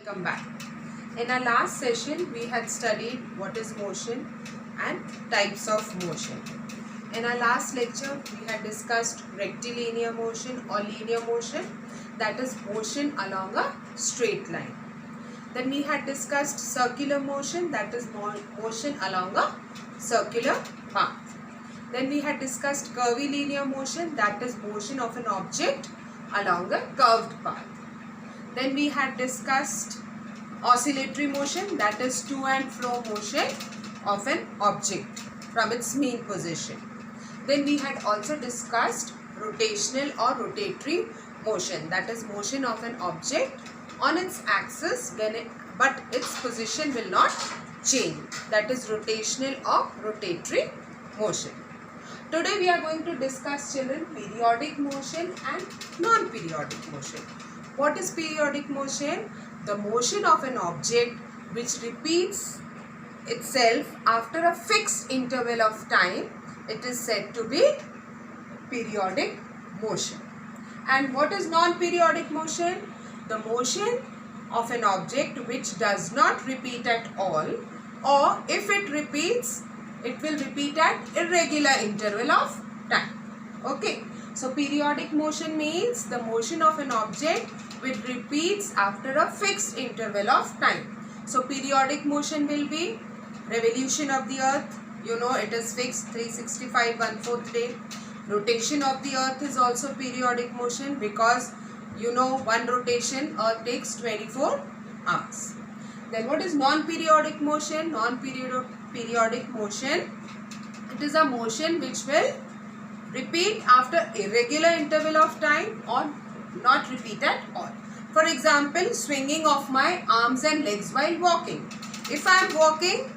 Welcome back. In our last session, we had studied what is motion and types of motion. In our last lecture, we had discussed rectilinear motion or linear motion, that is motion along a straight line. Then we had discussed circular motion, that is motion along a circular path. Then we had discussed curvilinear motion, that is motion of an object along a curved path. Then we had discussed oscillatory motion, that is to and fro motion of an object from its mean position. Then we had also discussed rotational or rotatory motion, that is motion of an object on its axis but its position will not change, that is rotational or rotatory motion. Today we are going to discuss, children, periodic motion and non-periodic motion. What is periodic motion? The motion of an object which repeats itself after a fixed interval of time. It is said to be periodic motion. And what is non-periodic motion? The motion of an object which does not repeat at all, or if it repeats, it will repeat at irregular interval of time. Okay. So periodic motion means the motion of an object which repeats after a fixed interval of time. So periodic motion will be revolution of the earth. You know it is fixed 365 1/4 day. Rotation of the earth is also periodic motion because you know one rotation earth takes 24 hours. Then what is non-periodic motion? Non-periodic motion, it is a motion which will repeat after irregular interval of time or not repeat at all. For example, swinging of my arms and legs while walking. If I am walking,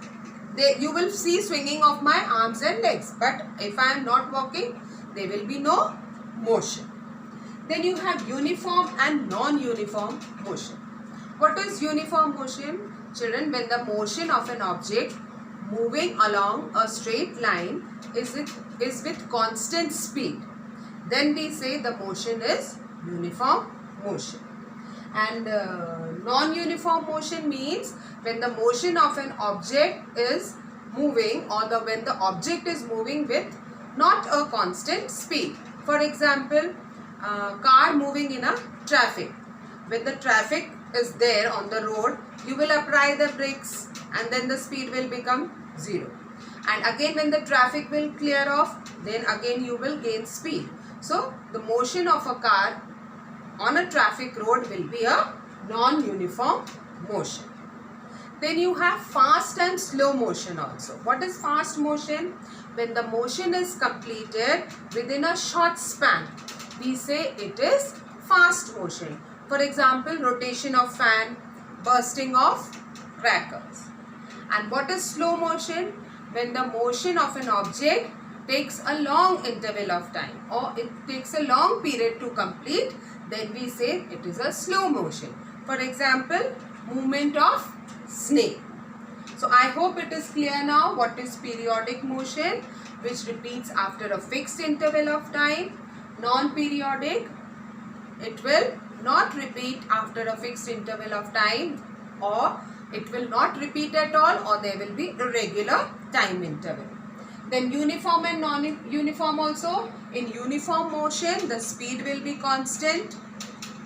you will see swinging of my arms and legs. But if I am not walking, there will be no motion. Then you have uniform and non-uniform motion. What is uniform motion? Children, when the motion of an object moving along a straight line is with constant speed, then we say the motion is uniform motion. And non-uniform motion means when the motion of an object is moving or when the object is moving with not a constant speed. For example, car moving in a traffic. When the traffic is there on the road, you will apply the brakes and then the speed will become 0. And again when the traffic will clear off, then again you will gain speed. So the motion of a car on a traffic road will be a non-uniform motion. Then you have fast and slow motion also. What is fast motion? When the motion is completed within a short span, we say it is fast motion. For example, rotation of fan, bursting of crackers. And what is slow motion? When the motion of an object takes a long interval of time or it takes a long period to complete, then we say it is a slow motion. For example, movement of snake. So I hope it is clear now what is periodic motion, which repeats after a fixed interval of time. Non-periodic, it will not repeat after a fixed interval of time, or it will not repeat at all, or there will be irregular time interval. Then uniform and non-uniform also. In uniform motion, the speed will be constant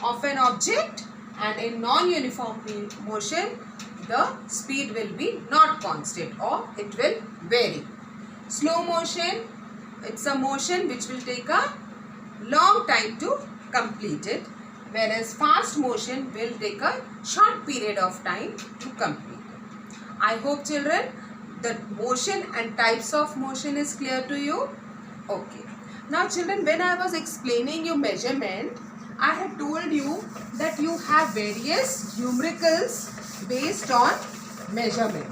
of an object, and in non-uniform motion, the speed will be not constant or it will vary. Slow motion, it's a motion which will take a long time to complete it, whereas fast motion will take a short period of time to complete it. I hope, children, the motion and types of motion is clear to you. Okay. Now, children, when I was explaining you measurement, I had told you that you have various numericals based on measurement,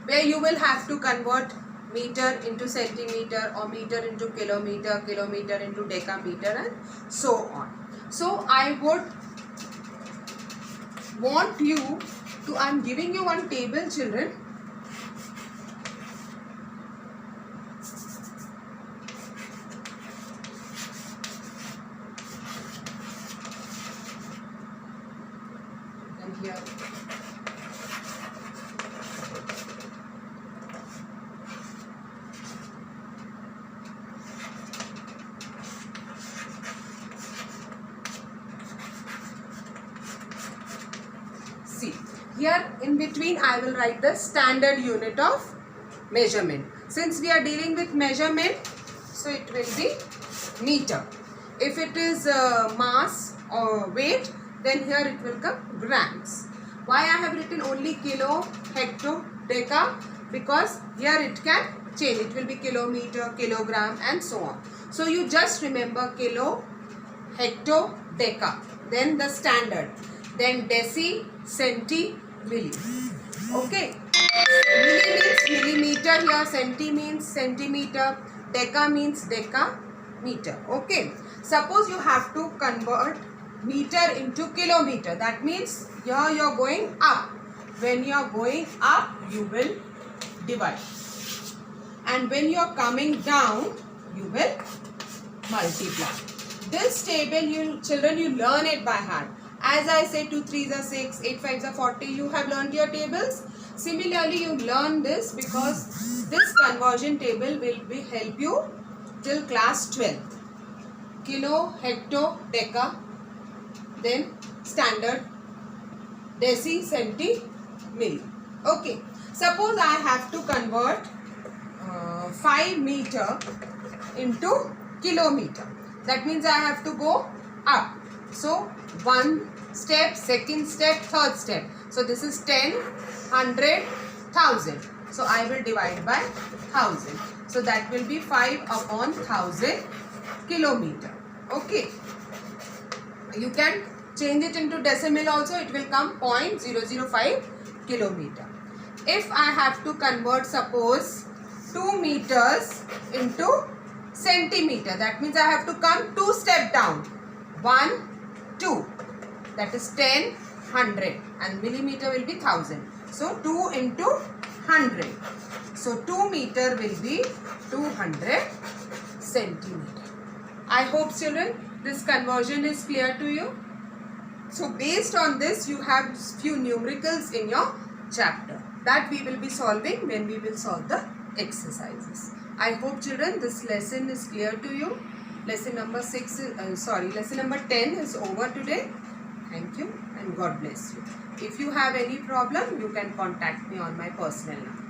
where you will have to convert meter into centimeter or meter into kilometer, kilometer into decameter, and so on. So I would want you to, I am giving you one table, children. And here See, here in between I will write the standard unit of measurement. Since we are dealing with measurement, so it will be meter. If it is mass or weight, then here it will come grams. Why I have written only kilo, hecto, deca? Because here it can change. It will be kilometer, kilogram and so on. So you just remember kilo, hecto, deca. Then the standard. Then deci, centi, milli. Okay. Milli means millimeter here, centi means centimeter, deca means decameter. Okay. Suppose you have to convert meter into kilometer. That means here you are going up. When you are going up, you will divide. And when you are coming down, you will multiply. This table, children, you learn it by heart. As I say, 2 3s are 6, 8 5s are 40. You have learned your tables. Similarly, you learn this because this conversion table will help you till class 12. Kilo, hecto, deca, then standard, deci, centi, milli. Okay. Suppose I have to convert 5 meter into kilometer. That means I have to go up. So, one step, second step, third step. So, this is 10, 100, 1000. So, I will divide by 1000. So, that will be 5 upon 1000 kilometer. Okay. You can change it into decimal also. It will come 0.005 kilometer. If I have to convert, suppose 2 meters into centimeter, that means I have to come 2 steps down. 1, 2. That is 10, 100 and millimeter will be 1000. So 2 into 100. So 2 meter will be 200 centimeter. I hope, children, this conversion is clear to you. So based on this, you have few numericals in your chapter that we will be solving when we will solve the exercises. I hope, children, this lesson is clear to you. Lesson number 10 is over today. Thank you and God bless you. If you have any problem, you can contact me on my personal number.